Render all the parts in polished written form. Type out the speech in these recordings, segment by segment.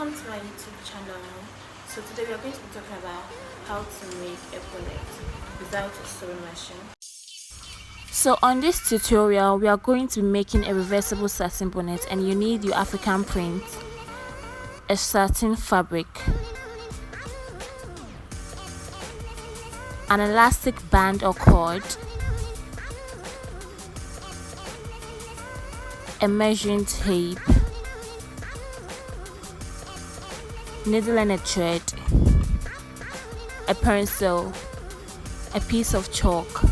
Welcome to my YouTube channel. So today we are going to be talking about how to make a bonnet without a sewing machine. So on this tutorial we are going to be making a reversible satin bonnet, and you need your African print, a satin fabric, an elastic band or cord, a measuring tape, needle and a thread, a pencil, a piece of chalk,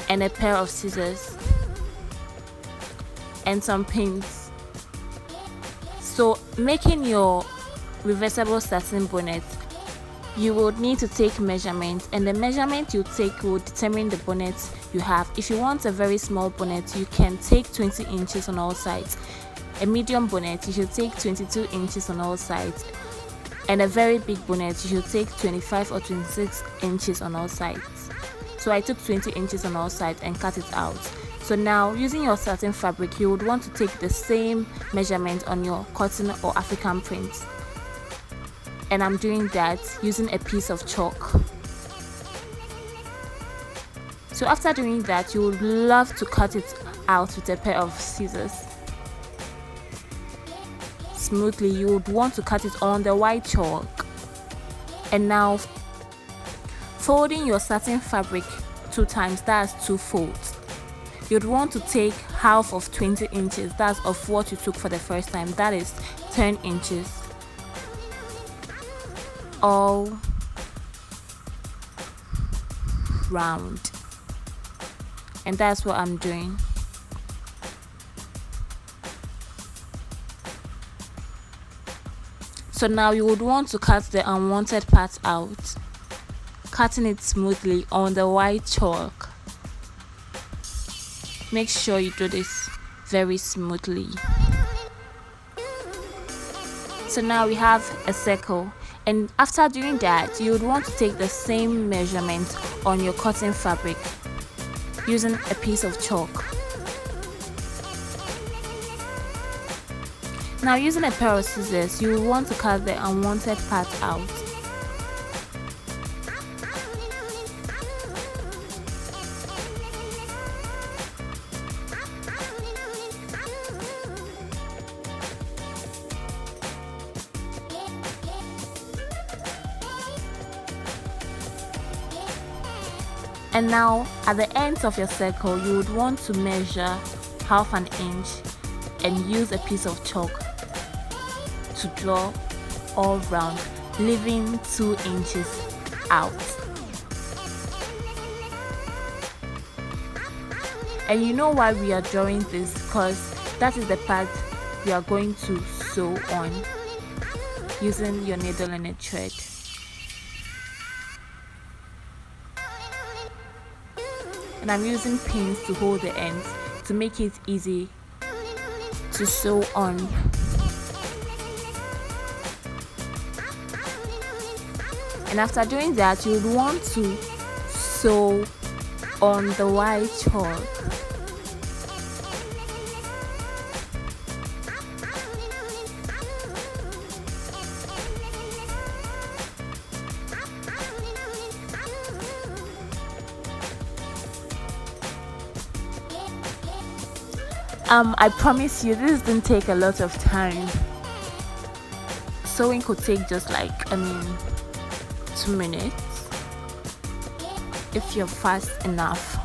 and a pair of scissors, and some pins. So making your reversible satin bonnet, you will need to take measurements, and the measurement you take will determine the bonnet you have. If you want a very small bonnet, you can take 20 inches on all sides. A medium bonnet, you should take 22 inches on all sides, and a very big bonnet, you should take 25 or 26 inches on all sides. So I took 20 inches on all sides and cut it out. So now, using your satin fabric, you would want to take the same measurement on your cotton or African print, and I'm doing that using a piece of chalk. So after doing that, you would love to cut it out with a pair of scissors. Smoothly, you would want to cut it on the white chalk. And now, folding your satin fabric 2 times, that's 2 folds. You'd want to take half of 20 inches, that's of what you took for the first time, that is 10 inches, all round. And that's what I'm doing. So now you would want to cut the unwanted part out, cutting it smoothly on the white chalk. Make sure you do this very smoothly. So now we have a circle, and after doing that, you would want to take the same measurement on your cotton fabric using a piece of chalk. Now, using a pair of scissors, you will want to cut the unwanted part out. And now, at the ends of your circle, you would want to measure half an inch and use a piece of chalk to draw all round, leaving 2 inches out. And you know why we are drawing this? Because that is the part we are going to sew on using your needle and a thread. And I'm using pins to hold the ends to make it easy to sew on. And after doing that, you would want to sew on the white chalk. I promise you this didn't take a lot of time. Sewing could take just like 2 minutes if you're fast enough.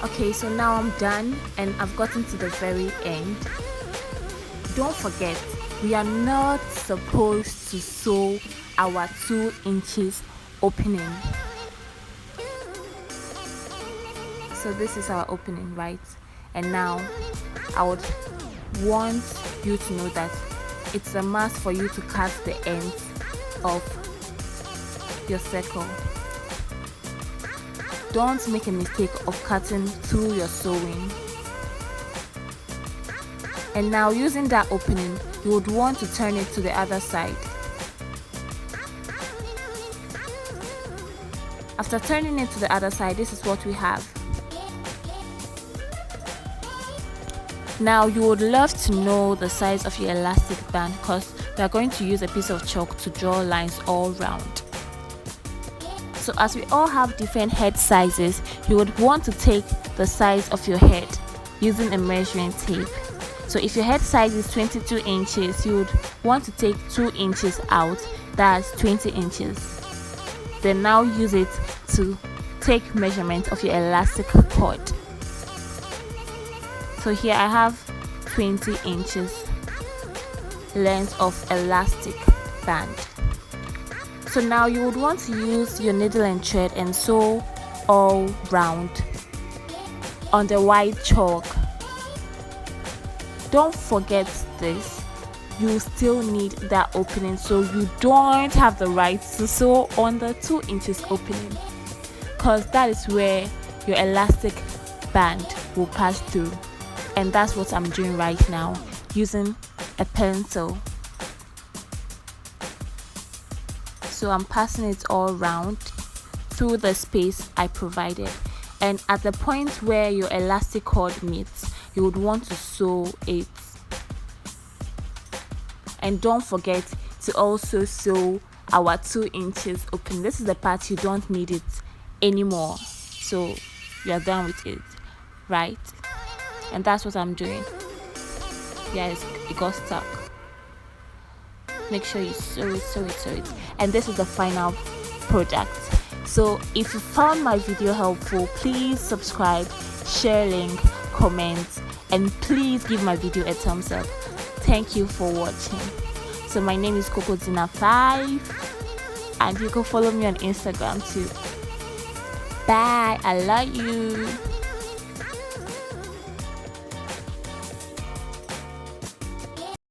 Okay, so now I'm done and I've gotten to the very end. Don't forget, we are not supposed to sew our 2 inches opening. So this is our opening, right? And now I would want you to know that it's a must for you to cut the ends of your circle. Don't make a mistake of cutting through your sewing. And now, using that opening, you would want to turn it to the other side. After turning it to the other side, this is what we have. Now you would love to know the size of your elastic band because we are going to use a piece of chalk to draw lines all round. So as we all have different head sizes, you would want to take the size of your head using a measuring tape. So if your head size is 22 inches, you would want to take 2 inches out, that's 20 inches. Then now use it to take measurement of your elastic cord. So here I have 20 inches length of elastic band. So now you would want to use your needle and thread and sew all round on the white chalk. Don't forget this, you still need that opening, so you don't have the right to sew on the 2 inches opening because that is where your elastic band will pass through. And that's what I'm doing right now using a pencil. So I'm passing it all round through the space I provided, and at the point where your elastic cord meets, you would want to sew it. And don't forget to also sew our 2 inches open. This is the part you don't need it anymore, so you are done with it, right? And that's what I'm doing. Yes, it got stuck. Make sure you sew it. And this is the final product. So if you found my video helpful, please subscribe, share link, comment, and please give my video a thumbs up. Thank you for watching. So my name is Cocotina5, and you can follow me on Instagram too. Bye, I love you.